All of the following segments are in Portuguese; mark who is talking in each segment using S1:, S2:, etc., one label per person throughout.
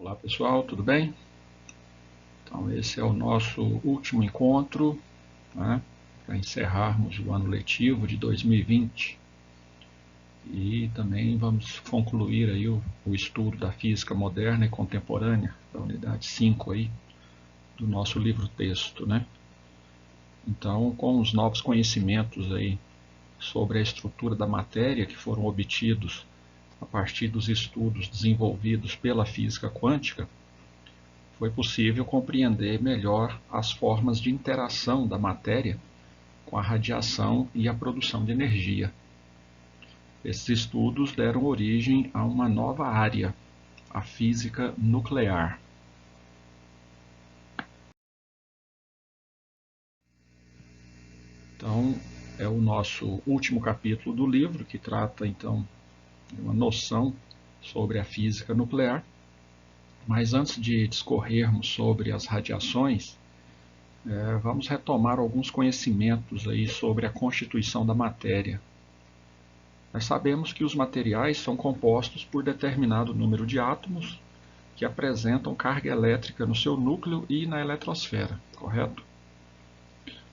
S1: Olá pessoal, tudo bem? Então esse é o nosso último encontro, né, para encerrarmos o ano letivo de 2020 e também vamos concluir aí o estudo da física moderna e contemporânea, da unidade 5 aí, do nosso livro-texto, né? Então, com os novos conhecimentos aí sobre a estrutura da matéria que foram obtidos a partir dos estudos desenvolvidos pela física quântica, foi possível compreender melhor as formas de interação da matéria com a radiação e a produção de energia. Esses estudos deram origem a uma nova área, a física nuclear. Então, é o nosso último capítulo do livro, que trata então de uma noção sobre a física nuclear. Mas antes de discorrermos sobre as radiações, vamos retomar alguns conhecimentos aí sobre a constituição da matéria. Nós sabemos que os materiais são compostos por determinado número de átomos que apresentam carga elétrica no seu núcleo e na eletrosfera, correto?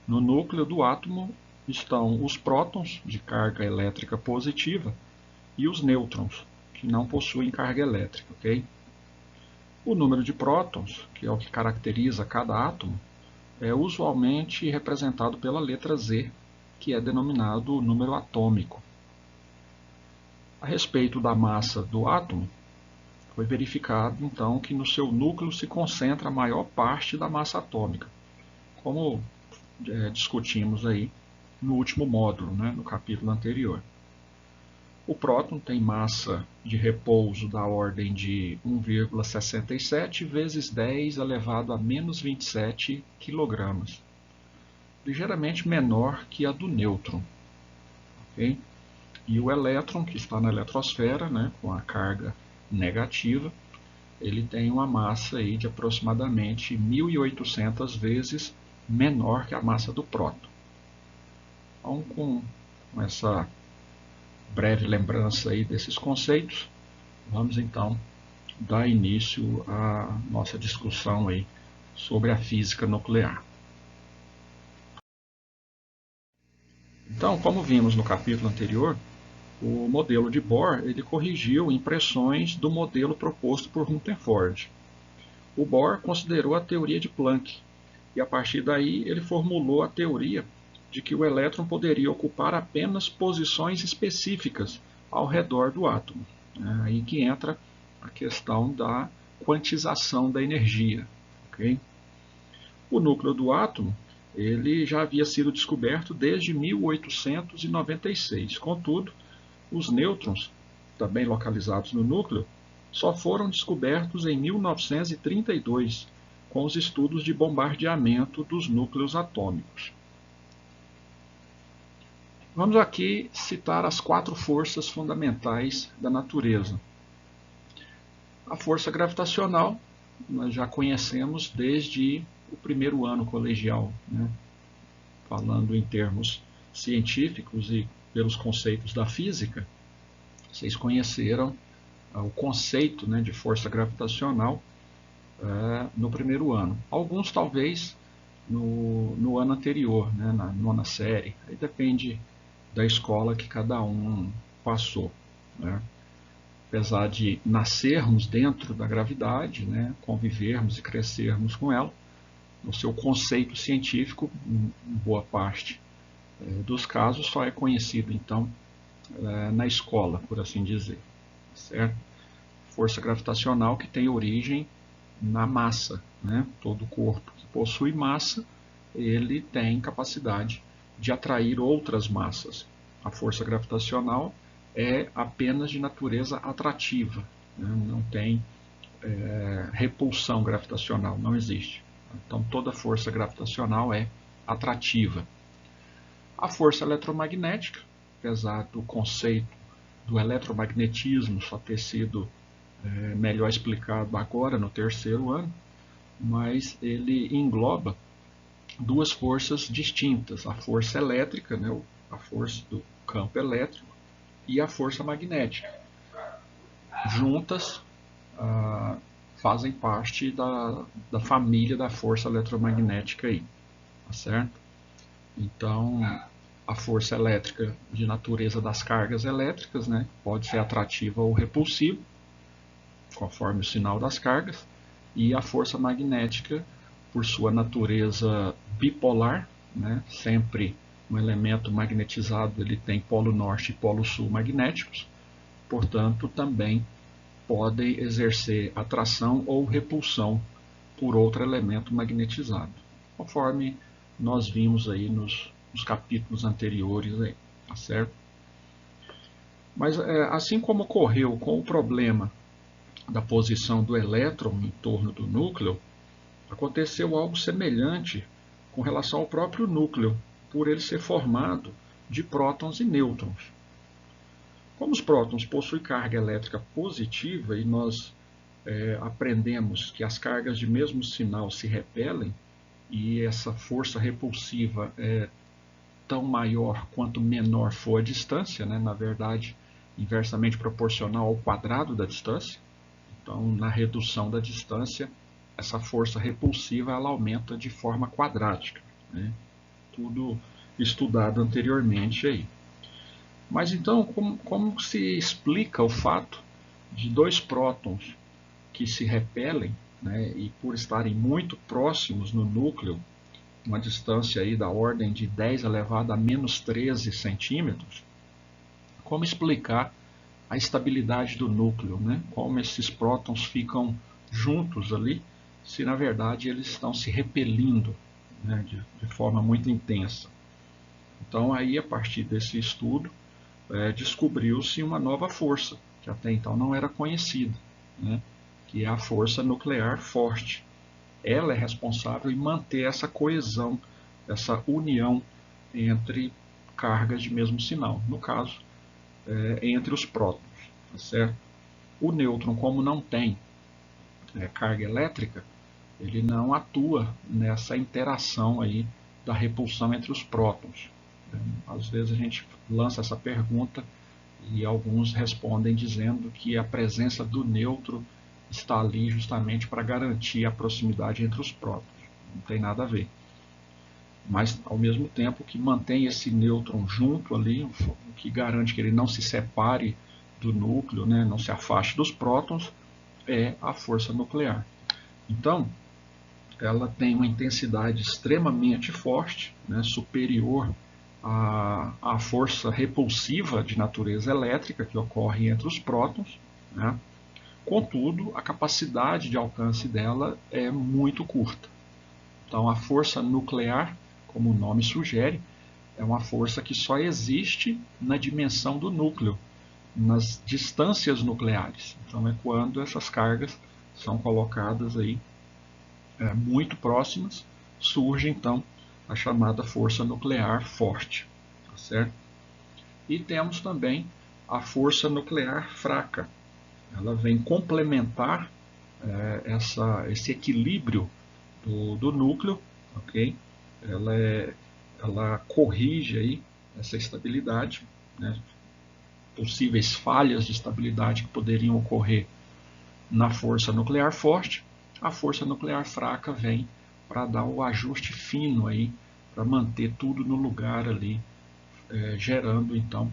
S1: No núcleo do átomo estão os prótons, de carga elétrica positiva, e os nêutrons, que não possuem carga elétrica, ok? O número de prótons, que é o que caracteriza cada átomo, é usualmente representado pela letra Z, que é denominado o número atômico. A respeito da massa do átomo, foi verificado então que no seu núcleo se concentra a maior parte da massa atômica, como discutimos aí no último módulo, né, no capítulo anterior. O próton tem massa de repouso da ordem de 1,67 vezes 10 elevado a menos 27 kg, ligeiramente menor que a do nêutron. Okay? E o elétron, que está na eletrosfera, né, com a carga negativa, ele tem uma massa aí de aproximadamente 1.800 vezes menor que a massa do próton. Então, com essa breve lembrança aí desses conceitos, vamos então dar início à nossa discussão aí sobre a física nuclear. Então, como vimos no capítulo anterior, o modelo de Bohr ele corrigiu impressões do modelo proposto por Rutherford. O Bohr considerou a teoria de Planck e, a partir daí, ele formulou a teoria de que o elétron poderia ocupar apenas posições específicas ao redor do átomo. É aí que entra a questão da quantização da energia. Okay? O núcleo do átomo ele já havia sido descoberto desde 1896. Contudo, os nêutrons, também localizados no núcleo, só foram descobertos em 1932, com os estudos de bombardeamento dos núcleos atômicos. Vamos aqui citar as 4 forças fundamentais da natureza. A força gravitacional, nós já conhecemos desde o primeiro ano colegial, né? Falando em termos científicos e pelos conceitos da física, vocês conheceram o conceito, né, de força gravitacional no primeiro ano. Alguns talvez no ano anterior, né, na 9ª série. Aí depende da escola que cada um passou. Né? Apesar de nascermos dentro da gravidade, né, convivermos e crescermos com ela, o seu conceito científico, em boa parte dos casos, só é conhecido, então, na escola, por assim dizer. Certo? Força gravitacional que tem origem na massa. Né? Todo corpo que possui massa, ele tem capacidade de atrair outras massas. A força gravitacional é apenas de natureza atrativa, né? Não tem repulsão gravitacional, não existe. Então toda força gravitacional é atrativa. A força eletromagnética, apesar do conceito do eletromagnetismo só ter sido melhor explicado agora no 3º ano, mas ele engloba 2 forças distintas, a força elétrica, né, a força do campo elétrico, e a força magnética. Juntas fazem parte da família da força eletromagnética aí, tá certo? Então, a força elétrica de natureza das cargas elétricas, né, pode ser atrativa ou repulsiva, conforme o sinal das cargas, e a força magnética, por sua natureza bipolar, né, sempre um elemento magnetizado ele tem polo norte e polo sul magnéticos, portanto também podem exercer atração ou repulsão por outro elemento magnetizado, conforme nós vimos aí nos capítulos anteriores, aí, tá certo? Mas assim como ocorreu com o problema da posição do elétron em torno do núcleo, aconteceu algo semelhante com relação ao próprio núcleo, por ele ser formado de prótons e nêutrons. Como os prótons possuem carga elétrica positiva e nós aprendemos que as cargas de mesmo sinal se repelem e essa força repulsiva é tão maior quanto menor for a distância, né? Na verdade, inversamente proporcional ao quadrado da distância. Então, na redução da distância, essa força repulsiva ela aumenta de forma quadrática, né? Tudo estudado anteriormente aí. Mas então, como se explica o fato de dois prótons que se repelem, né, e por estarem muito próximos no núcleo, uma distância aí da ordem de 10 elevado a menos 13 centímetros, como explicar a estabilidade do núcleo, né? Como esses prótons ficam juntos ali, se na verdade eles estão se repelindo, né, de forma muito intensa. Então aí, a partir desse estudo, descobriu-se uma nova força, que até então não era conhecida, né, que é a força nuclear forte. Ela é responsável em manter essa coesão, essa união entre cargas de mesmo sinal, no caso, entre os prótons, tá certo? O nêutron, como não tem carga elétrica, ele não atua nessa interação aí da repulsão entre os prótons. Às vezes a gente lança essa pergunta e alguns respondem dizendo que a presença do nêutron está ali justamente para garantir a proximidade entre os prótons. Não tem nada a ver. Mas, ao mesmo tempo, que mantém esse nêutron junto ali, o que garante que ele não se separe do núcleo, né, não se afaste dos prótons, é a força nuclear. Então, ela tem uma intensidade extremamente forte, né, superior à força repulsiva de natureza elétrica que ocorre entre os prótons, né? Contudo, a capacidade de alcance dela é muito curta. Então, a força nuclear, como o nome sugere, é uma força que só existe na dimensão do núcleo, nas distâncias nucleares. Então, é quando essas cargas são colocadas aí muito próximas, surge então a chamada força nuclear forte, tá certo? E temos também a força nuclear fraca. Ela vem complementar esse equilíbrio do núcleo, ok? Ela corrige aí essa estabilidade, né? Possíveis falhas de estabilidade que poderiam ocorrer na força nuclear forte. A força nuclear fraca vem para dar o ajuste fino aí, para manter tudo no lugar ali, gerando então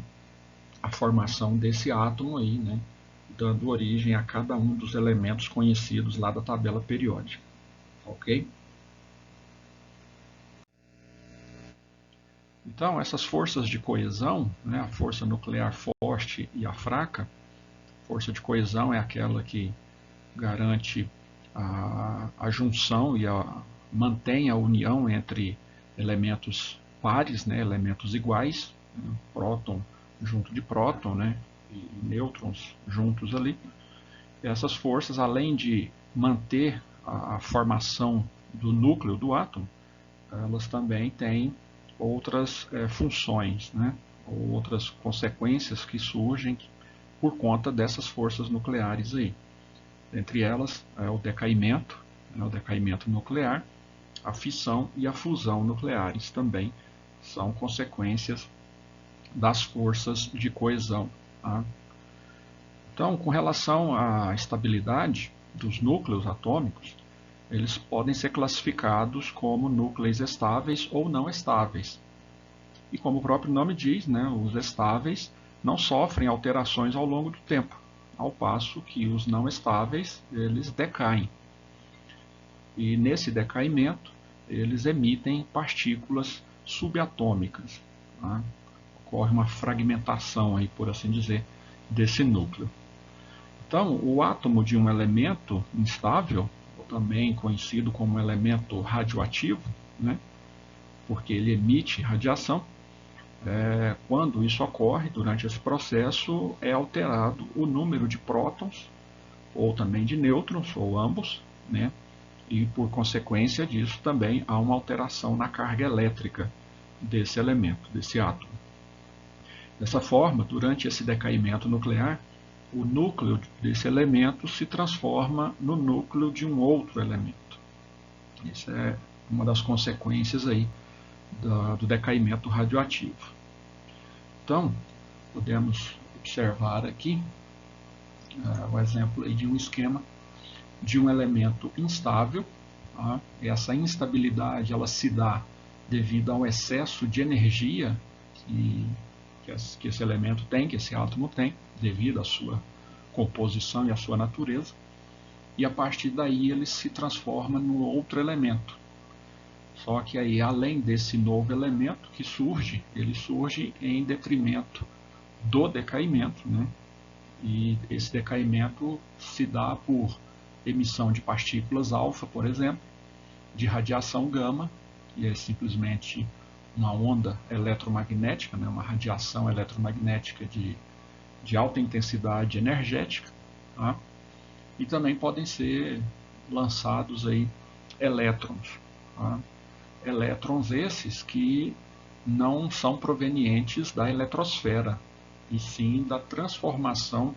S1: a formação desse átomo aí, né, dando origem a cada um dos elementos conhecidos lá da tabela periódica, ok? Então, essas forças de coesão, né, a força nuclear forte e a fraca, força de coesão é aquela que garante a junção e mantém a união entre elementos pares, né, elementos iguais, né, próton junto de próton, né, e nêutrons juntos ali. E essas forças, além de manter a formação do núcleo do átomo, elas também têm outras funções, né, ou outras consequências que surgem por conta dessas forças nucleares aí. Entre elas, o decaimento nuclear, a fissão e a fusão nucleares também são consequências das forças de coesão. Tá? Então, com relação à estabilidade, dos núcleos atômicos, eles podem ser classificados como núcleos estáveis ou não estáveis. E como o próprio nome diz, né, os estáveis não sofrem alterações ao longo do tempo, ao passo que os não estáveis, eles decaem. E nesse decaimento, eles emitem partículas subatômicas. Tá? Ocorre uma fragmentação, aí, por assim dizer, desse núcleo. Então, o átomo de um elemento instável, também conhecido como elemento radioativo, né, porque ele emite radiação, quando isso ocorre, durante esse processo, é alterado o número de prótons, ou também de nêutrons, ou ambos, né, e por consequência disso também há uma alteração na carga elétrica desse elemento, desse átomo. Dessa forma, durante esse decaimento nuclear, o núcleo desse elemento se transforma no núcleo de um outro elemento. Isso é uma das consequências aí do decaimento radioativo. Então, podemos observar aqui o exemplo aí de um esquema de um elemento instável. Tá? Essa instabilidade ela se dá devido ao excesso de energia que esse elemento tem, que esse átomo tem, devido à sua composição e à sua natureza, e a partir daí ele se transforma num outro elemento. Só que aí, além desse novo elemento que surge, ele surge em detrimento do decaimento, né? E esse decaimento se dá por emissão de partículas alfa, por exemplo, de radiação gama, que é simplesmente uma onda eletromagnética, né? Uma radiação eletromagnética de alta intensidade energética, tá? E também podem ser lançados aí elétrons, tá? Elétrons esses que não são provenientes da eletrosfera, e sim da transformação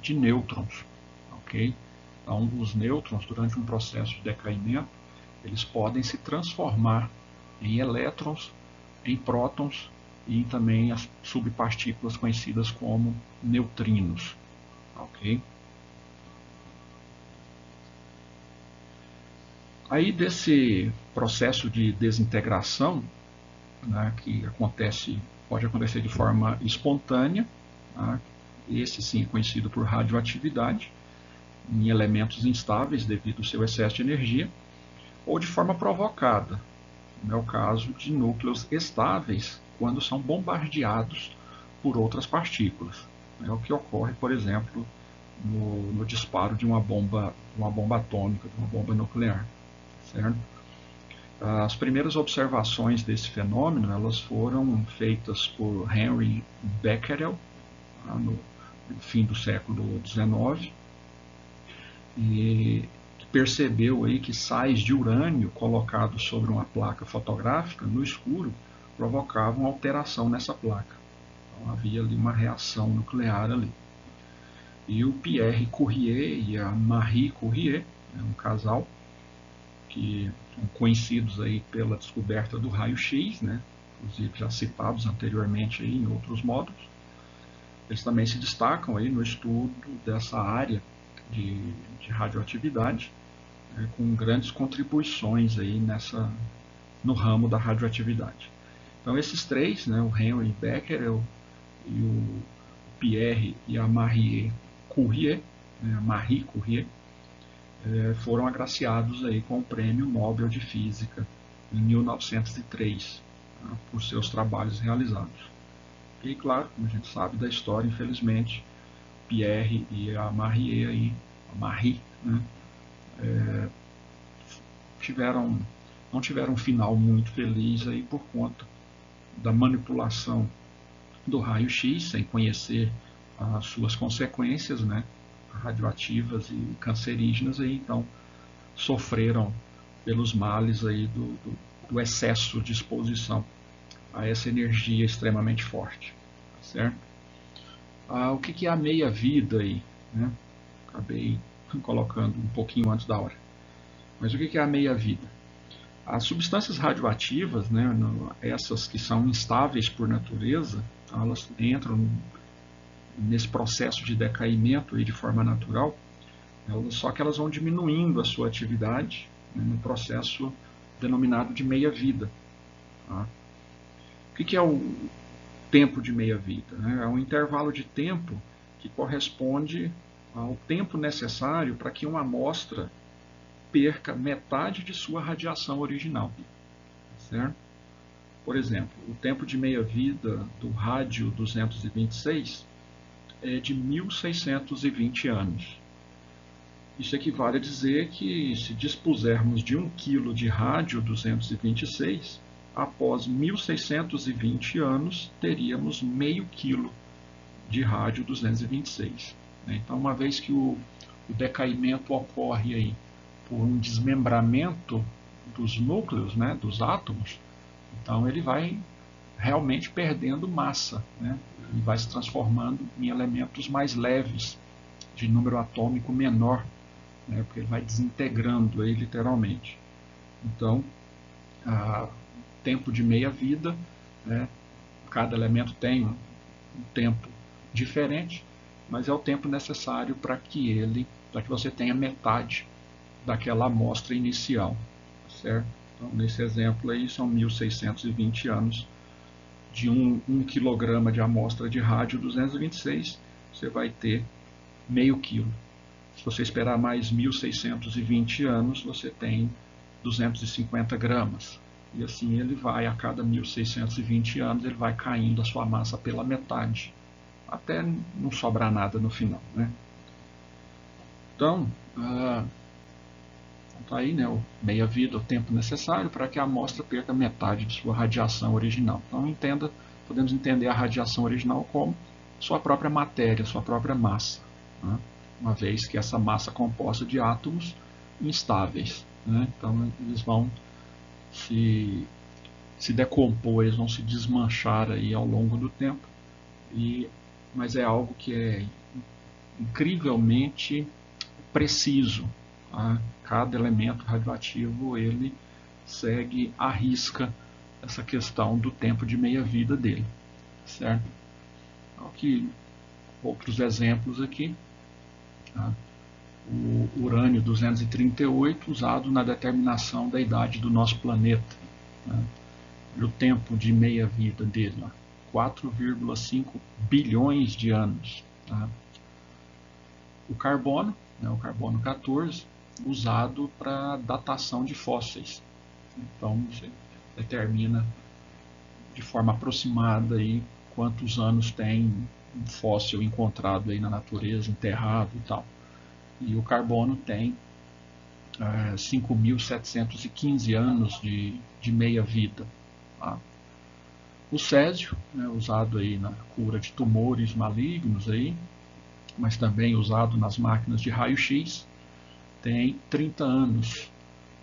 S1: de nêutrons, ok? Então, os nêutrons, durante um processo de decaimento, eles podem se transformar em elétrons, em prótons e também as subpartículas conhecidas como neutrinos, ok? Aí desse processo de desintegração, né, que pode acontecer de forma espontânea, tá? Esse sim é conhecido por radioatividade, em elementos instáveis devido ao seu excesso de energia, ou de forma provocada, como é o caso de núcleos estáveis, quando são bombardeados por outras partículas. É o que ocorre, por exemplo, no disparo de uma bomba atômica, de uma bomba nuclear. Certo? As primeiras observações desse fenômeno elas foram feitas por Henry Becquerel, no fim do século XIX, e percebeu aí que sais de urânio colocados sobre uma placa fotográfica no escuro provocavam alteração nessa placa. Então havia ali uma reação nuclear ali. E o Pierre Curie e a Marie Curie, um casal, que são conhecidos aí pela descoberta do raio-x, né? Inclusive já citados anteriormente aí em outros módulos. Eles também se destacam aí no estudo dessa área de radioatividade, né, com grandes contribuições aí no ramo da radioatividade. Então esses três, né, o Henry Becquerel e o Pierre e a Marie Curie, foram agraciados aí com o Prêmio Nobel de Física em 1903, tá, por seus trabalhos realizados. E claro, como a gente sabe da história, infelizmente, Pierre e a Marie, né, não tiveram um final muito feliz aí por conta da manipulação do raio-x, sem conhecer as suas consequências, né, radioativas e cancerígenas, aí, então sofreram pelos males aí do excesso de exposição a essa energia extremamente forte. Certo? O que é a meia-vida aí? Né? Acabei colocando um pouquinho antes da hora. Mas o que é a meia-vida? As substâncias radioativas, né, essas que são instáveis por natureza, elas entram nesse processo de decaimento aí de forma natural Só que elas vão diminuindo a sua atividade, né, no processo denominado de meia-vida. Tá? O que é o tempo de meia-vida? Né? É um intervalo de tempo que corresponde ao tempo necessário para que uma amostra perca metade de sua radiação original. Certo? Por exemplo, o tempo de meia-vida do rádio 226 é de 1620 anos. Isso equivale a dizer que, se dispusermos de 1 kg de rádio 226, após 1620 anos, teríamos meio quilo de rádio 226. Então, uma vez que o decaimento ocorre aí por um desmembramento dos núcleos, né, dos átomos, então ele vai realmente perdendo massa, né, e vai se transformando em elementos mais leves, de número atômico menor, né, porque ele vai desintegrando aí, literalmente. Então, tempo de meia-vida, né, cada elemento tem um tempo diferente, mas é o tempo necessário para que você tenha metade daquela amostra inicial, certo? Então, nesse exemplo aí, são 1620 anos de 1 kg de amostra de rádio 226, você vai ter meio quilo. Se você esperar mais 1620 anos, você tem 250 gramas. E assim ele vai, a cada 1620 anos, ele vai caindo a sua massa pela metade, até não sobrar nada no final, né? Então, está aí, né, o meia-vida, o tempo necessário para que a amostra perca metade de sua radiação original. Então, podemos entender a radiação original como sua própria matéria, sua própria massa, né? Uma vez que essa massa é composta de átomos instáveis, né? Então, eles vão se decompor, eles vão se desmanchar aí ao longo do tempo, mas é algo que é incrivelmente preciso. Tá? Cada elemento radioativo ele segue à risca essa questão do tempo de meia-vida dele, certo? Aqui outros exemplos aqui. Tá? O urânio 238 usado na determinação da idade do nosso planeta. Né? O tempo de meia-vida dele, 4,5 bilhões de anos. Tá? O carbono, né, o carbono 14, usado para datação de fósseis. Então, você determina de forma aproximada aí quantos anos tem um fóssil encontrado aí na natureza, enterrado e tal. E o carbono tem 5.715 anos de meia-vida. Tá? O césio, né, usado aí na cura de tumores malignos, aí, mas também usado nas máquinas de raio-x, tem 30 anos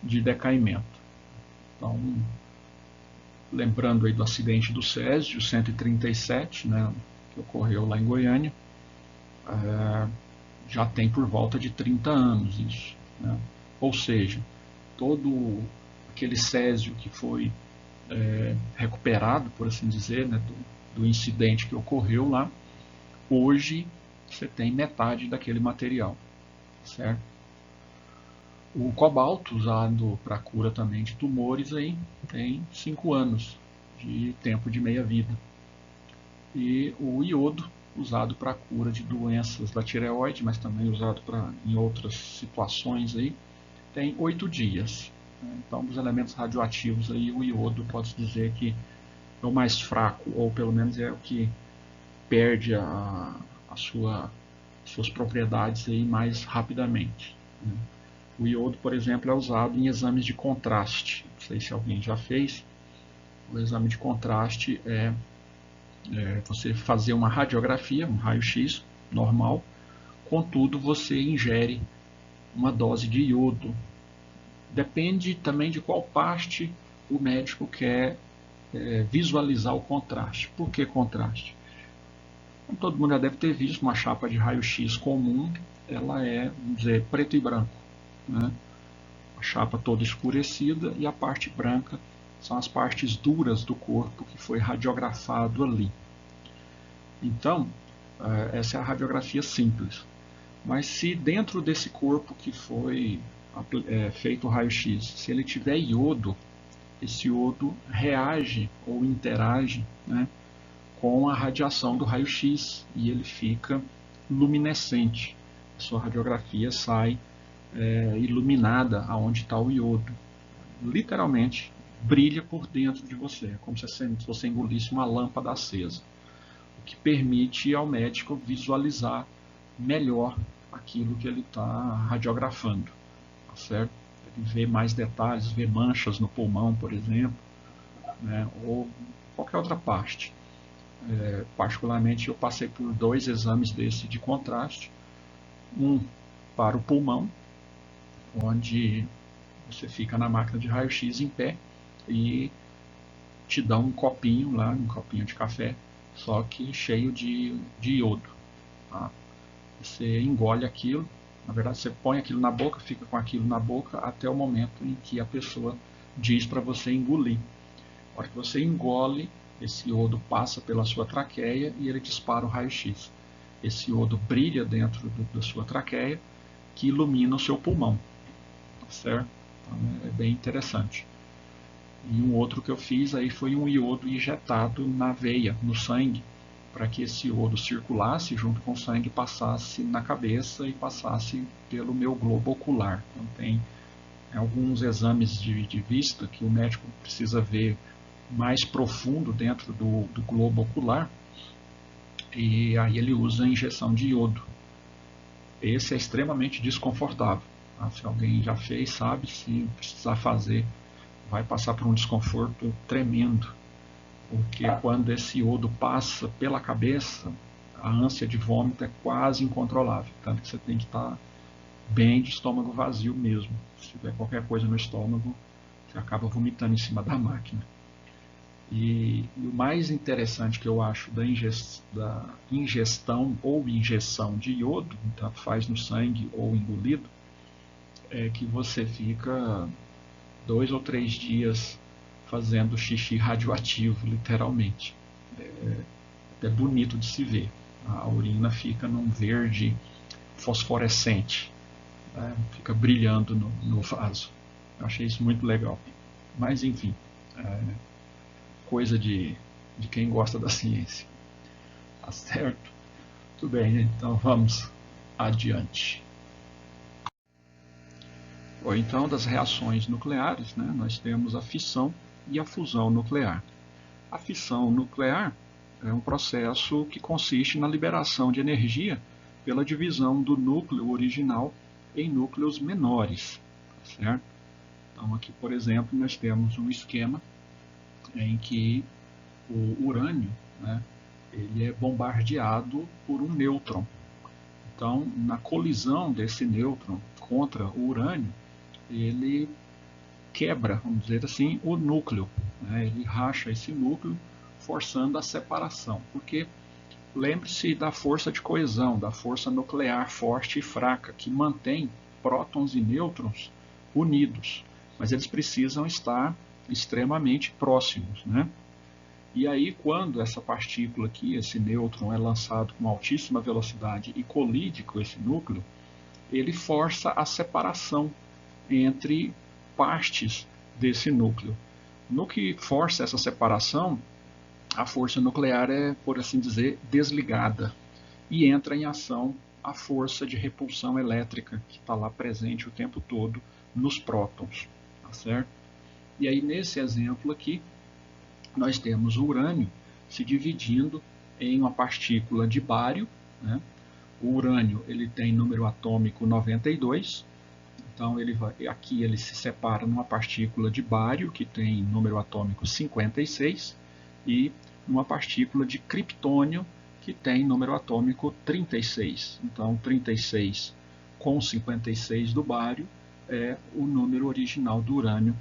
S1: de decaimento. Então, lembrando aí do acidente do Césio 137, né, que ocorreu lá em Goiânia, já tem por volta de 30 anos isso. Né? Ou seja, todo aquele Césio que foi recuperado, por assim dizer, né, do incidente que ocorreu lá, hoje você tem metade daquele material, certo? O cobalto, usado para a cura também de tumores, aí, tem 5 anos de tempo de meia-vida. E o iodo, usado para a cura de doenças da tireoide, mas também usado em outras situações, aí, tem 8 dias. Então, dos elementos radioativos, aí, o iodo pode-se dizer que é o mais fraco, ou pelo menos é o que perde suas propriedades aí mais rapidamente. Né? O iodo, por exemplo, é usado em exames de contraste. Não sei se alguém já fez. O exame de contraste é você fazer uma radiografia, um raio-x normal, contudo você ingere uma dose de iodo. Depende também de qual parte o médico quer visualizar o contraste. Por que contraste? Como todo mundo já deve ter visto, uma chapa de raio-x comum, ela é, vamos dizer, preto e branco. Né? A chapa toda escurecida e a parte branca são as partes duras do corpo que foi radiografado ali. Então, essa é a radiografia simples. Mas se dentro desse corpo que foi feito o raio-x, se ele tiver iodo, esse iodo reage ou interage, né, com a radiação do raio-x e ele fica luminescente. A sua radiografia sai iluminada aonde está o iodo. Literalmente, brilha por dentro de você. É como se você engolisse uma lâmpada acesa. O que permite ao médico visualizar melhor aquilo que ele está radiografando. Tá certo? Ele vê mais detalhes, vê manchas no pulmão, por exemplo, né, ou qualquer outra parte. Particularmente, eu passei por 2 exames desse de contraste. Um para o pulmão, onde você fica na máquina de raio-x em pé e te dá um copinho lá, um copinho de café, só que cheio de iodo. Tá? Você engole aquilo, na verdade você põe aquilo na boca, fica com aquilo na boca até o momento em que a pessoa diz para você engolir. A hora que você engole, esse iodo passa pela sua traqueia e ele dispara o raio-x. Esse iodo brilha dentro da sua traqueia, que ilumina o seu pulmão. Certo? Então, é bem interessante. E um outro que eu fiz aí foi um iodo injetado na veia, no sangue, para que esse iodo circulasse junto com o sangue, passasse na cabeça e passasse pelo meu globo ocular. Então tem alguns exames de vista que o médico precisa ver mais profundo dentro do globo ocular, e aí ele usa a injeção de iodo. Esse é extremamente desconfortável. Tá? Se alguém já fez, sabe, se precisar fazer, vai passar por um desconforto tremendo, porque quando esse iodo passa pela cabeça, a ânsia de vômito é quase incontrolável, tanto que você tem que estar bem de estômago vazio mesmo. Se tiver qualquer coisa no estômago, você acaba vomitando em cima da máquina. E o mais interessante que eu acho da ingestão ou injeção de iodo, tanto faz no sangue ou engolido, é que você fica 2 ou 3 dias fazendo xixi radioativo, literalmente. É bonito de se ver. A urina fica num verde fosforescente, né? Fica brilhando no vaso. Eu achei isso muito legal. Mas, enfim, coisa de quem gosta da ciência. Tá certo? Tudo bem, então vamos adiante. Bom, então, das reações nucleares, né, nós temos a fissão e a fusão nuclear. A fissão nuclear é um processo que consiste na liberação de energia pela divisão do núcleo original em núcleos menores. Certo? Então, aqui, por exemplo, nós temos um esquema em que o urânio, né, ele é bombardeado por um nêutron. Então, na colisão desse nêutron contra o urânio, ele quebra, vamos dizer assim, o núcleo. Né? Ele racha esse núcleo, forçando a separação. Porque lembre-se da força de coesão, da força nuclear forte e fraca, que mantém prótons e nêutrons unidos. Mas eles precisam estar extremamente próximos. Né? E aí, quando essa partícula aqui, esse nêutron, é lançado com altíssima velocidade e colide com esse núcleo, ele força a separação entre partes desse núcleo. No que força essa separação, a força nuclear é, por assim dizer, desligada e entra em ação a força de repulsão elétrica que está lá presente o tempo todo nos prótons. Tá certo? E aí, nesse exemplo aqui, nós temos o urânio se dividindo em uma partícula de bário. Né? O urânio ele tem número atômico 92, então aqui ele se separa numa partícula de bário que tem número atômico 56 e numa partícula de criptônio que tem número atômico 36. Então 36 com 56 do bário é o número original do urânio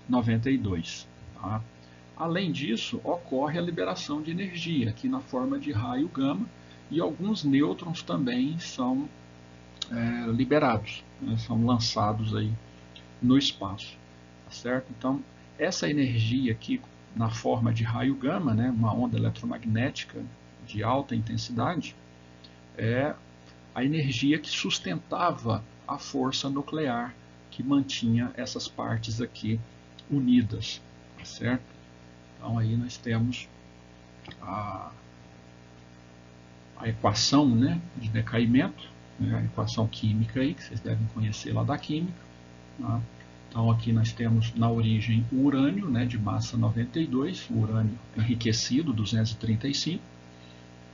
S1: 92. Tá? Além disso, ocorre a liberação de energia, aqui na forma de raio gama, e alguns nêutrons também são liberados, né, são lançados aí no espaço. Tá certo? Então, essa energia aqui, na forma de raio gama, né, uma onda eletromagnética de alta intensidade, a energia que sustentava a força nuclear que mantinha essas partes aqui unidas, tá certo? Então aí nós temos a equação, né, de decaimento, né, a equação química aí, que vocês devem conhecer lá da química. Tá? Então aqui nós temos na origem o urânio, né, de massa 92, o urânio enriquecido 235,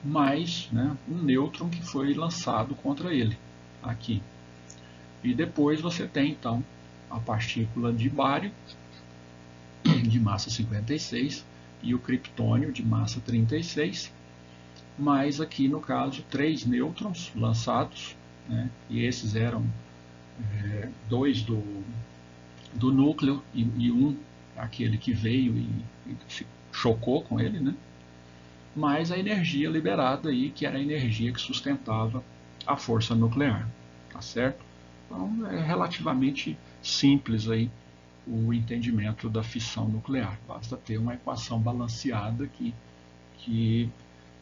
S1: mais, né, um nêutron que foi lançado contra ele, aqui. E depois você tem então a partícula de bário, de massa 56, e o criptônio de massa 36, mais aqui no caso 3 nêutrons lançados, né, e esses eram 2 do núcleo e um aquele que veio e se chocou com ele, né? Mais a energia liberada aí, que era a energia que sustentava a força nuclear, tá certo? Então é relativamente simples aí o entendimento da fissão nuclear. Basta ter uma equação balanceada que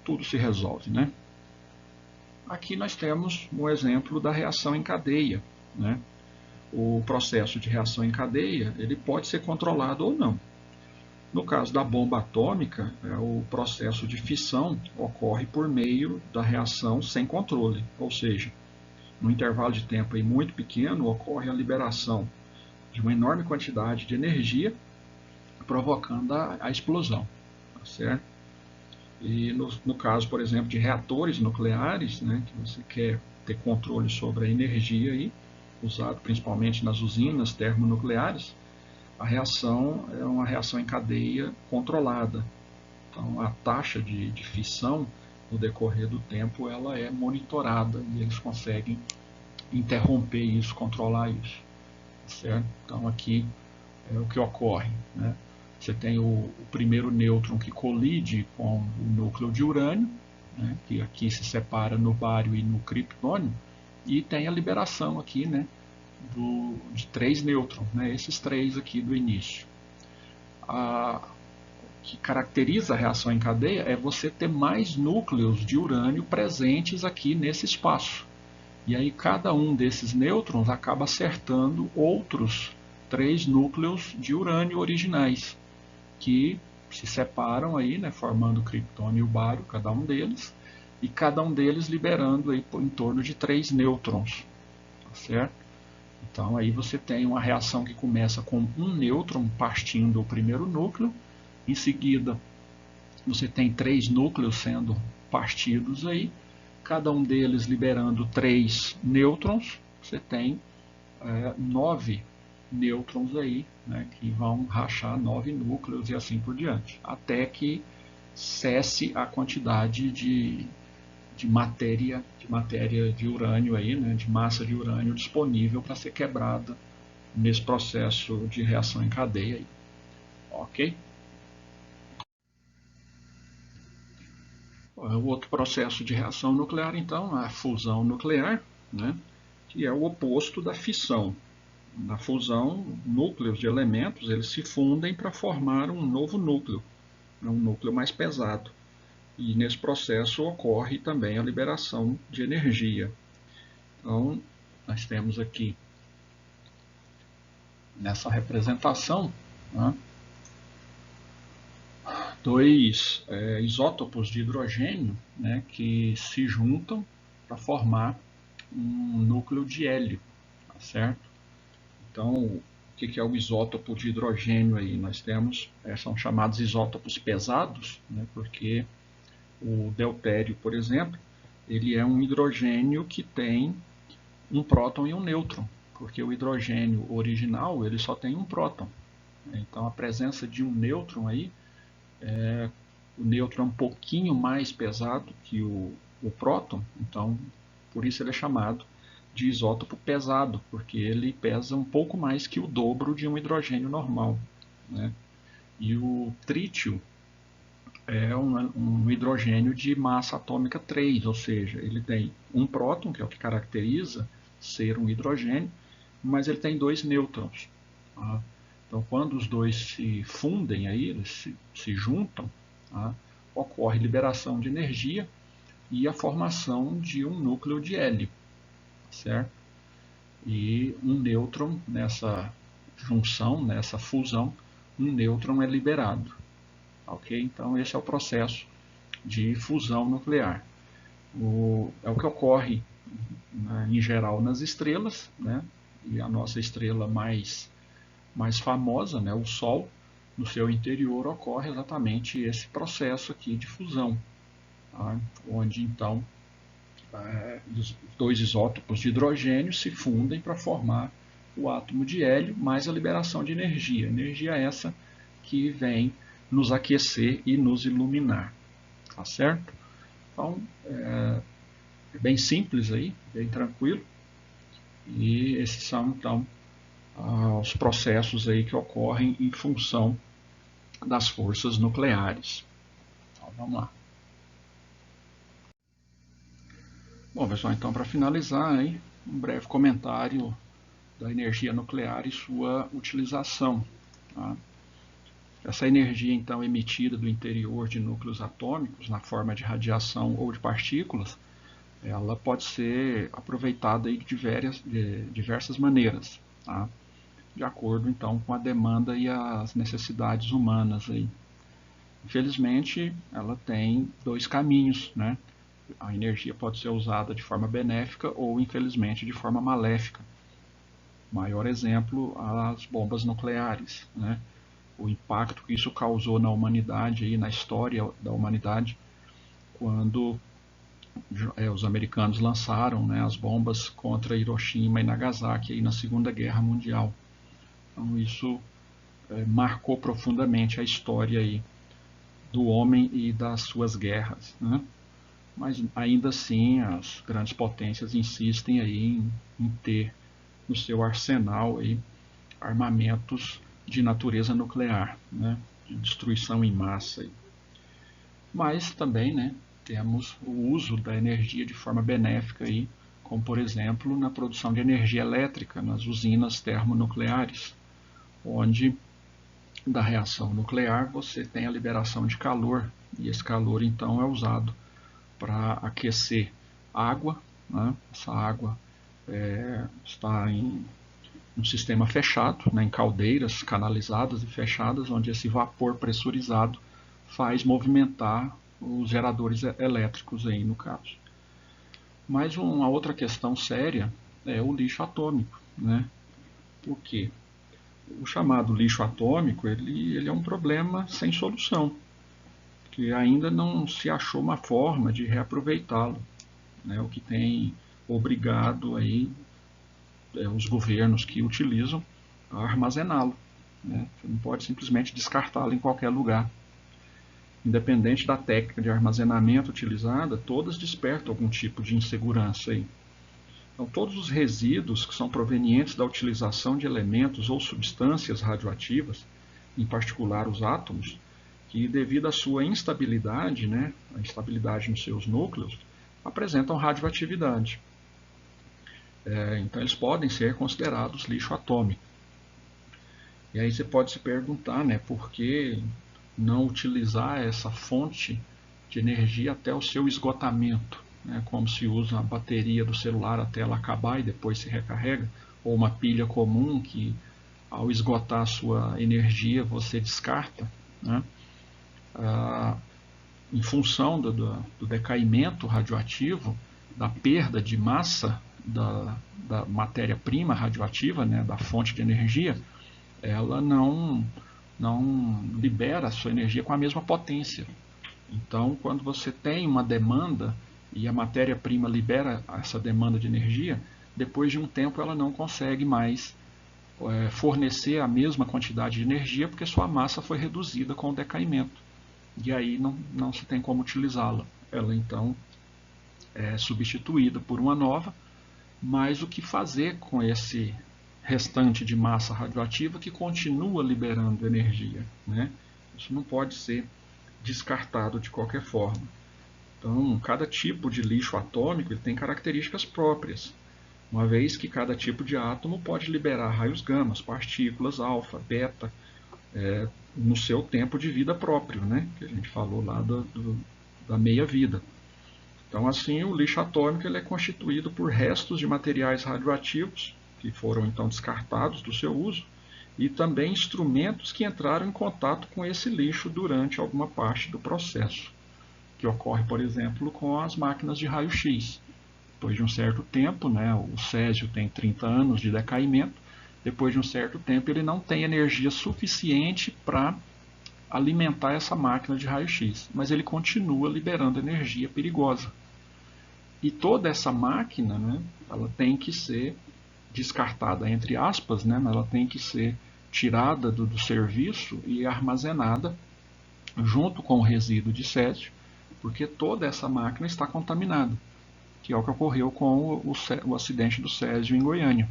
S1: tudo se resolve, né? Aqui nós temos um exemplo da reação em cadeia, né? O processo de reação em cadeia ele pode ser controlado ou não. No caso da bomba atômica, o processo de fissão ocorre por meio da reação sem controle, ou seja, num intervalo de tempo aí muito pequeno ocorre a liberação de uma enorme quantidade de energia, provocando a explosão, tá certo? E no caso, por exemplo, de reatores nucleares, né, que você quer ter controle sobre a energia aí, usado principalmente nas usinas termonucleares, a reação é uma reação em cadeia controlada. Então, a taxa de fissão no decorrer do tempo ela é monitorada e eles conseguem interromper isso, controlar isso. Certo? Então, aqui é o que ocorre. Né? Você tem o primeiro nêutron que colide com o núcleo de urânio, né, que aqui se separa no bário e no criptônio, e tem a liberação aqui, né, de 3 nêutrons, né, esses 3 aqui do início. O que caracteriza a reação em cadeia é você ter mais núcleos de urânio presentes aqui nesse espaço. E aí cada um desses nêutrons acaba acertando outros 3 núcleos de urânio originais, que se separam aí, né, formando o criptônio e o bário, cada um deles, e cada um deles liberando aí em torno de 3 nêutrons, tá certo? Então aí você tem uma reação que começa com um nêutron partindo o primeiro núcleo, em seguida você tem 3 núcleos sendo partidos aí, cada um deles liberando 3 nêutrons, você tem 9 nêutrons aí, né, que vão rachar 9 núcleos e assim por diante, até que cesse a quantidade de matéria de urânio aí, né, de massa de urânio disponível para ser quebrada nesse processo de reação em cadeia aí. Ok? O outro processo de reação nuclear, então, a fusão nuclear, né, que é o oposto da fissão. Na fusão, núcleos de elementos eles se fundem para formar um novo núcleo, um núcleo mais pesado. E nesse processo ocorre também a liberação de energia. Então, nós temos aqui nessa representação, né, 2 isótopos de hidrogênio, né, que se juntam para formar um núcleo de hélio, tá certo? Então, o que é o isótopo de hidrogênio aí? Nós temos, são chamados isótopos pesados, né, porque o deutério, por exemplo, ele é um hidrogênio que tem um próton e um nêutron, porque o hidrogênio original ele só tem um próton. Então, a presença de um nêutron aí, o nêutron é um pouquinho mais pesado que o próton, então, por isso ele é chamado de isótopo pesado, porque ele pesa um pouco mais que o dobro de um hidrogênio normal, né? E o trítio é um hidrogênio de massa atômica 3, ou seja, ele tem um próton, que é o que caracteriza ser um hidrogênio, mas ele tem 2 nêutrons. Tá? Então, quando os dois se fundem, aí, eles se juntam, tá? Ocorre liberação de energia, e a formação de um núcleo de hélio, certo? E um nêutron, nessa junção, nessa fusão, um nêutron é liberado. Ok? Então, esse é o processo de fusão nuclear. É o que ocorre, né, em geral, nas estrelas, né? E a nossa estrela mais famosa, né, o Sol, no seu interior ocorre exatamente esse processo aqui de fusão, tá? Onde então os dois isótopos de hidrogênio se fundem para formar o átomo de hélio, mais a liberação de energia. Energia essa que vem nos aquecer e nos iluminar. Tá certo? Então, é bem simples aí, bem tranquilo. E esses são, então, os processos aí que ocorrem em função das forças nucleares. Então, vamos lá. Bom, pessoal, então, para finalizar, aí, um breve comentário da energia nuclear e sua utilização. Tá? Essa energia, então, emitida do interior de núcleos atômicos, na forma de radiação ou de partículas, ela pode ser aproveitada aí de diversas maneiras, tá? De acordo, então, com a demanda e as necessidades humanas aí. Infelizmente, ela tem dois caminhos, né? A energia pode ser usada de forma benéfica ou, infelizmente, de forma maléfica. Maior exemplo, as bombas nucleares, né? O impacto que isso causou na humanidade, aí, na história da humanidade, quando os americanos lançaram, né, as bombas contra Hiroshima e Nagasaki aí na Segunda Guerra Mundial. Então isso marcou profundamente a história aí do homem e das suas guerras, né? Mas ainda assim as grandes potências insistem aí em ter no seu arsenal aí armamentos de natureza nuclear, né? De destruição em massa. Aí. Mas também, né, temos o uso da energia de forma benéfica, aí, como por exemplo na produção de energia elétrica nas usinas termonucleares, onde da reação nuclear você tem a liberação de calor, e esse calor então é usado para aquecer água, né? Essa água está em um sistema fechado, né, em caldeiras canalizadas e fechadas, onde esse vapor pressurizado faz movimentar os geradores elétricos aí no caso. Mas uma outra questão séria é o lixo atômico, né? Por quê? O chamado lixo atômico ele é um problema sem solução, que ainda não se achou uma forma de reaproveitá-lo, né? O que tem obrigado aí os governos que utilizam a armazená-lo, né? Você não pode simplesmente descartá-lo em qualquer lugar. Independente da técnica de armazenamento utilizada, todas despertam algum tipo de insegurança aí. Então, todos os resíduos que são provenientes da utilização de elementos ou substâncias radioativas, em particular os átomos, que devido à sua instabilidade, né, a instabilidade nos seus núcleos, apresentam radioatividade. Então, eles podem ser considerados lixo atômico. E aí você pode se perguntar, né, por que não utilizar essa fonte de energia até o seu esgotamento, né, como se usa a bateria do celular até ela acabar e depois se recarrega, ou uma pilha comum que ao esgotar a sua energia você descarta, né? Em função do decaimento radioativo, da perda de massa da matéria-prima radioativa, né, da fonte de energia, ela não libera a sua energia com a mesma potência. Então, quando você tem uma demanda e a matéria-prima libera essa demanda de energia, depois de um tempo ela não consegue mais fornecer a mesma quantidade de energia porque sua massa foi reduzida com o decaimento. E aí não se tem como utilizá-la. Ela então é substituída por uma nova, mas o que fazer com esse restante de massa radioativa que continua liberando energia, né? Isso não pode ser descartado de qualquer forma. Então, cada tipo de lixo atômico ele tem características próprias, uma vez que cada tipo de átomo pode liberar raios gama, partículas alfa, beta, no seu tempo de vida próprio, né? Que a gente falou lá da meia-vida. Então, assim, o lixo atômico ele é constituído por restos de materiais radioativos que foram então descartados do seu uso e também instrumentos que entraram em contato com esse lixo durante alguma parte do processo, que ocorre, por exemplo, com as máquinas de raio-x. Depois de um certo tempo, né, o césio tem 30 anos de decaimento, depois de um certo tempo ele não tem energia suficiente para alimentar essa máquina de raio-x, mas ele continua liberando energia perigosa. E toda essa máquina, né, ela tem que ser descartada, entre aspas, né, ela tem que ser tirada do serviço e armazenada junto com o resíduo de césio, porque toda essa máquina está contaminada, que é o que ocorreu com o acidente do césio em Goiânia.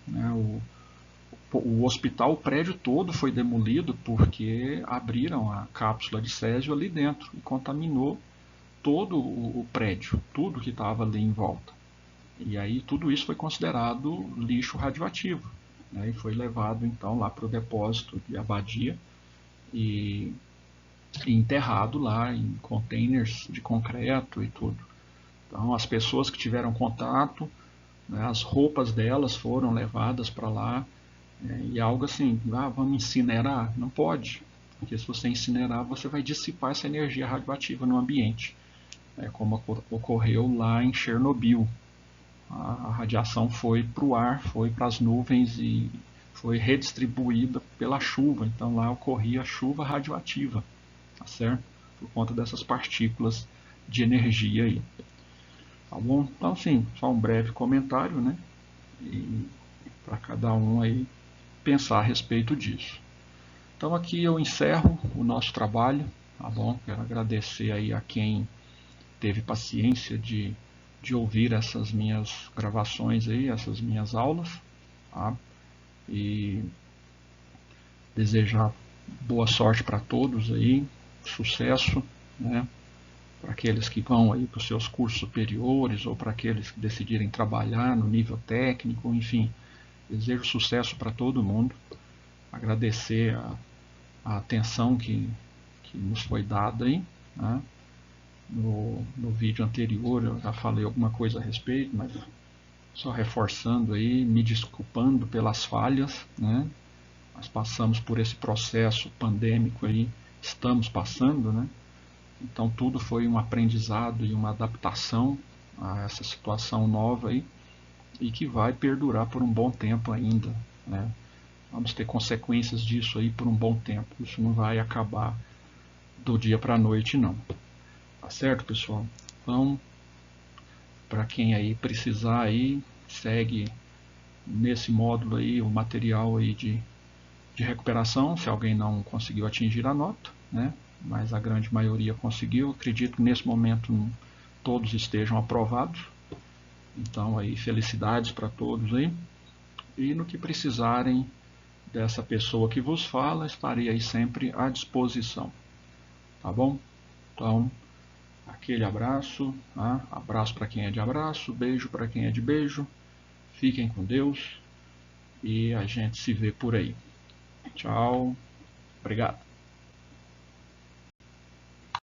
S1: Né, o hospital, o prédio todo foi demolido porque abriram a cápsula de césio ali dentro e contaminou todo o prédio, tudo que estava ali em volta. E aí tudo isso foi considerado lixo radioativo, né, e foi levado então lá para o depósito de Abadia e enterrado lá em containers de concreto e tudo. Então as pessoas que tiveram contato, né, as roupas delas foram levadas para lá, e algo assim, vamos incinerar? Não pode, porque se você incinerar você vai dissipar essa energia radioativa no ambiente, como ocorreu lá em Chernobyl. A radiação foi para o ar, foi para as nuvens e foi redistribuída pela chuva. Então lá ocorria chuva radioativa, tá certo? Por conta dessas partículas de energia aí. Tá bom? Então, sim, só um breve comentário, né? E para cada um aí pensar a respeito disso. Então aqui eu encerro o nosso trabalho, tá bom? Quero agradecer aí a quem teve paciência de ouvir essas minhas gravações aí, essas minhas aulas, tá? E desejar boa sorte para todos aí, sucesso, né? Para aqueles que vão aí para os seus cursos superiores ou para aqueles que decidirem trabalhar no nível técnico, enfim, desejo sucesso para todo mundo. Agradecer a atenção que nos foi dada aí, né? No vídeo anterior eu já falei alguma coisa a respeito, mas só reforçando aí, me desculpando pelas falhas, né? Nós passamos por esse processo pandêmico aí, estamos passando, né? Então tudo foi um aprendizado e uma adaptação a essa situação nova aí, e que vai perdurar por um bom tempo ainda, né? Vamos ter consequências disso aí por um bom tempo. Isso não vai acabar do dia para a noite, não. Tá certo, pessoal? Então, para quem aí precisar aí, segue nesse módulo aí o material aí de recuperação, se alguém não conseguiu atingir a nota, né? Mas a grande maioria conseguiu. Acredito que nesse momento todos estejam aprovados. Então aí felicidades para todos aí. E no que precisarem dessa pessoa que vos fala, estarei aí sempre à disposição. Tá bom? Então, aquele abraço, tá? Abraço para quem é de abraço, beijo para quem é de beijo. Fiquem com Deus e a gente se vê por aí. Tchau, obrigado.